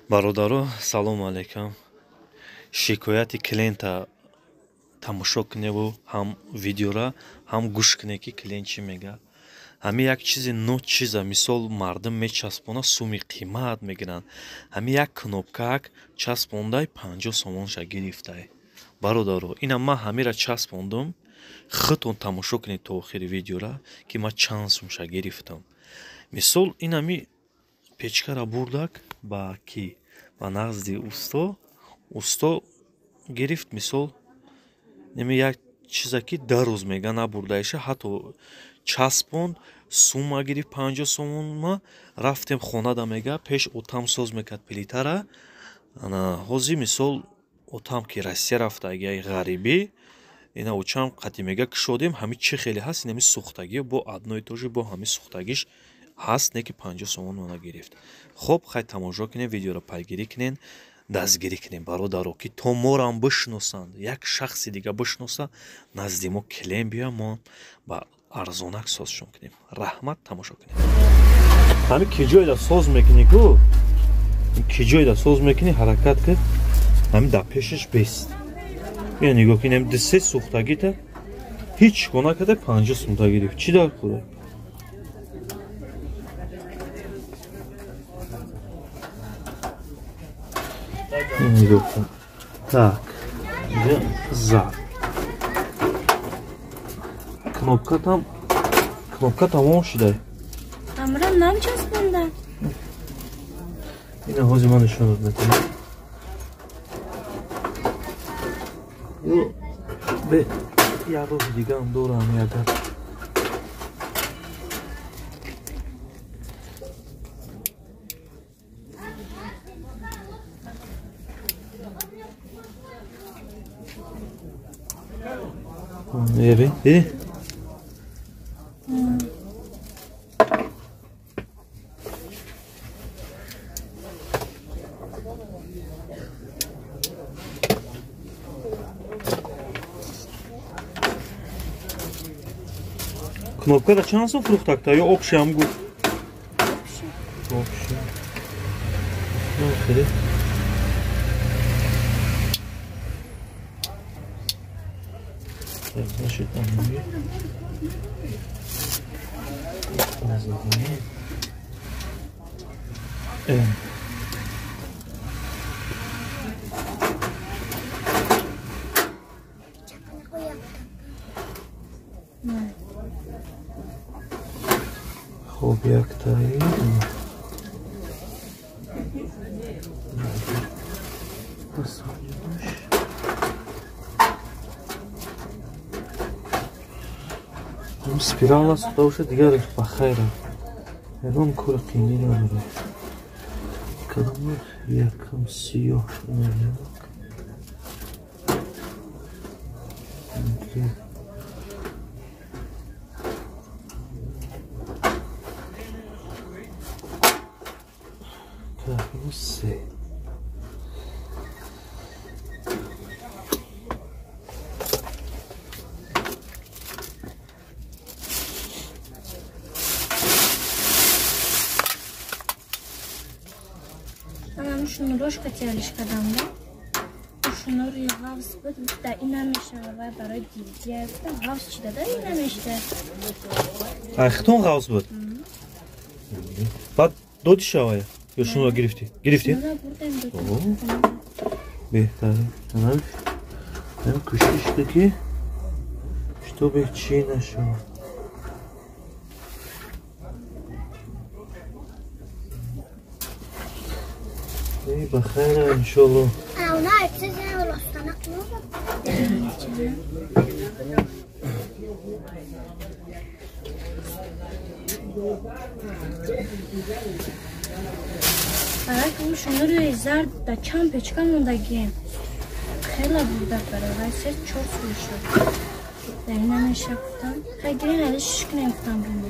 бародаро, салому алайкум. Шикояти клиента тамошо куневу ҳам видеора, ҳам гӯш куне ки клиент чӣ мега. Ҳами як чизи нӯ чиза, мисол мардум мечаспона, суми қимат мегиранд. Ҳами як кнопкаак часпондай 50 сомонша гирифтай. Бародаро, ина ман ҳамира часпондум. Худтон тамошо кунед то охири видеора ки ман чанд сумша гирифтам. Мисол инами печкара бурдак ба ки ба назди усто гирифт. Мисол неми як чиза ки дароз мега набурдаиша, ҳатто часпонд, сума гирифт 50 сомонма. Рафтем хонада мега пеш отам соз мекард плитара. Ана ҳозир мисол отам ки Россия рафта аги ғарибӣ, ина учам қати мега кушодем, ҳами чӣ хеле ҳаст, инами сухтагӣ бо одно этажи бо ҳами сухтагиш ҳаст, не ки 50 сомон мана гирифт. Хоб, хай тамошо кунем, видеоро пайгирӣ кунен, дастгирӣ кунем бародаро, ки то морам бишносанд, як шахси дига бишноса, назди мо клиент биёяд, мо ба арзонак созшон кунем. Раҳмат, тамошо кунем. Ҳами ки ҷойда соз мекунӣ ку, ки ҷойда соз мекунӣ, ҳаракат кар, ҳами да пешаш бест. Бия нигоҳ кунем, дисе сухтагита ҳеҷ гона када 50 сомта гирифт. Чӣ дар хӯрад? Нигоҳ кун. Так, ҷа зар. Кнопка тамом шуда. Амра нам часпонда. Ина ҳозир ман нишонат метавонам. Бе як рӯзи дигарам дорам ягар. Бебин, диди? Кнопкада чанд сом фурӯхтакта ё обшиам гуфт? Обши. Охири. Так, значит, там мы. Хоб яктаи спирал насухта боша дигар ба хайра. Ягон кори қими надорад. Кадомар якам сиёҳ шуда. Так, ну се. Шуну рӯшка тиялиш кардам, да? Шуну рӯи ғафз буд, да ина мешава вай барои дивизия. Гуфтам ғафз чӣ дада ина мешда? Ахтон ғафз буд? Баъд доди шавая? Ё шунуро гирифтӣ? Гирифтӣ? Шунуро бурдем додам. Беҳтаре. Ҳам кӯшиш кӣ ки штобе чӣ нашавад. Бахайра иншалло. Она эцезе ростана клуба. Арак шунуро зар да чам печка мондагем. Хела бурда баравай се 4 сулшо. Да ина мешафтам. Хайгирин али шишкинем там биму.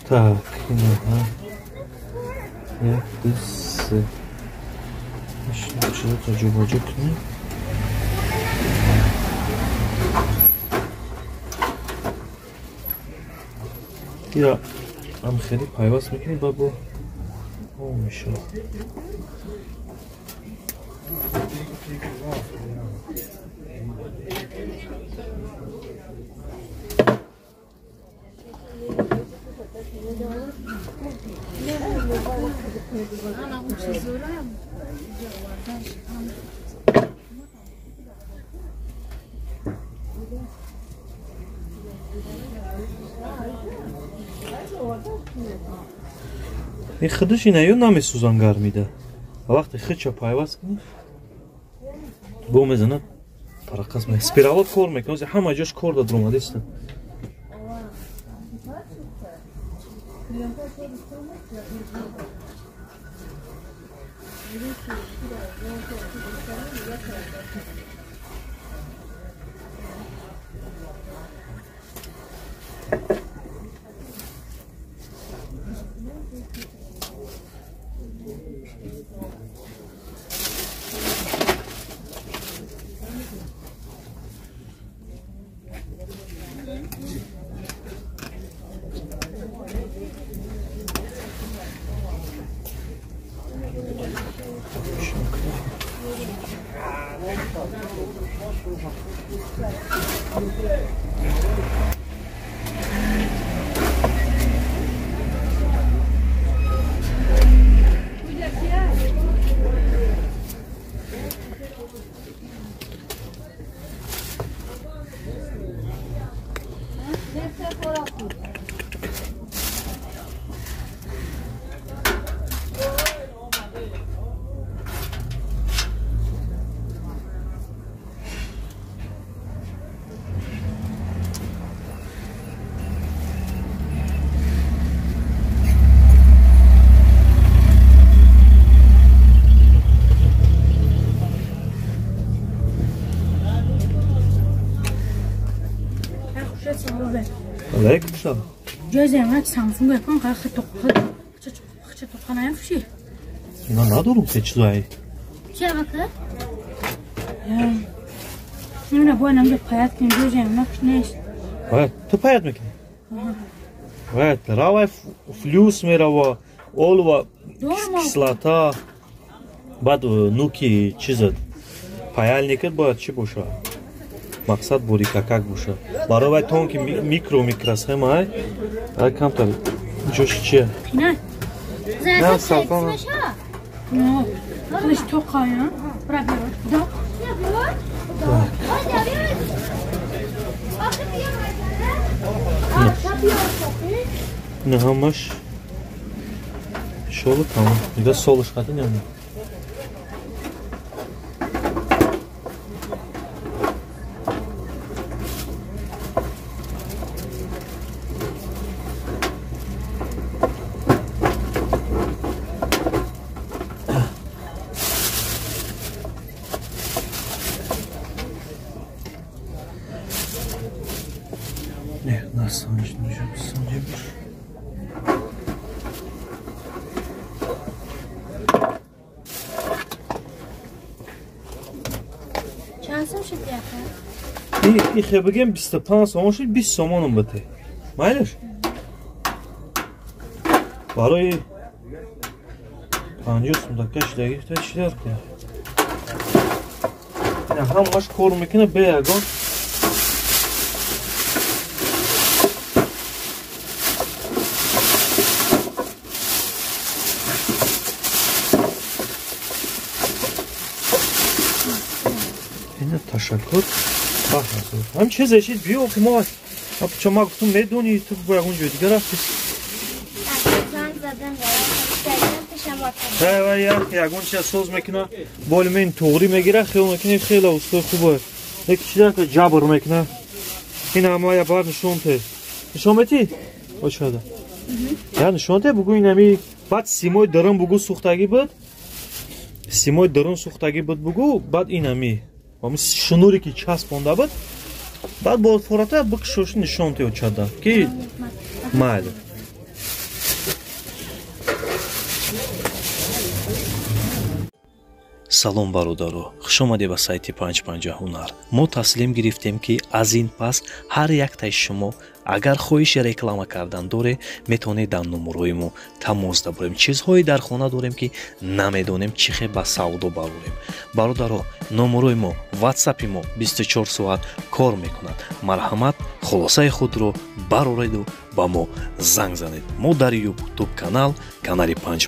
Так, як дс. Чего-то джубаджук, не? یا هم خیلی پیوست میکنی با بو او میشه این خودش اینه یا نمیسوزن گرمیده وقتی خودشو پیوست کنی بو میزنه ترقص میکنه سپیرالات کار میکنه همه جاش کار داد رو مدیستن علیکم سلام جای زحمت سامسونگ بکن خیلی خیلی توقع نیفشی نه ندارم که چیزایی چی بکن؟ نمیده باید نمیده پایت کنیم جای زحمت نیست باید تو پایت میکنی؟ باید روای فلوس میره و اول و کسلاتا بعد نوکی چیزد پایل نکرد باید چی باشه؟ مقصد بوری какак باشه برای تونکی میکروسخم های کمتر جوش چیه؟ نه نه سلطان نه خودش تو قایم برای بیار نه همش شلو تمام دیگه سالش خطی نمید نه سانج نمیشم سانجه بش چند سم شد بیاکن؟ این خیلی بگیم 25 سامان شد 20 سامانم بده مایلش برای 50 سمدکش دیگه تا چی دار کنه این همش کار میکنه به یگان تشکر هم چه زشید بیو که ما چون ما گفتم میدونی تو باید اونجا دیگه رفتی زنگ زدم یگون چه سوز میکنه بالی من توغری میگیره خیلی میکنه خیلی اوستای خوبه یکی چیزه که جبر میکنه این همه یه بار نشونته نشون میتی؟ باشه ده یا نشونته بگو این همی بعد سیمای درون بگو سوختگی بود سیمای درون سوختگی بود بگو بعد این همی شنوری که چسبونده بود بعد با فورتا بکشوش نشونته و چاده که مایده салом бародаро, хушомаде ба сайти 550 ҳунар. Мо таслим гирифтем ки аз ин пас ҳар яктаи шумо агар хоҳиши реклама кардан доре, метавонед дар номерҳои мо тамос дабурем. Чизҳое дар хона дорем ки намедонем чӣ хел ба савдо барорем. Бародаро, номерҳои мо, ватсапи мо 24 соат кор мекунад. Марҳамат, хулосаи худро барореду ба мо занг занед. Мо дар YouTube канал канали 5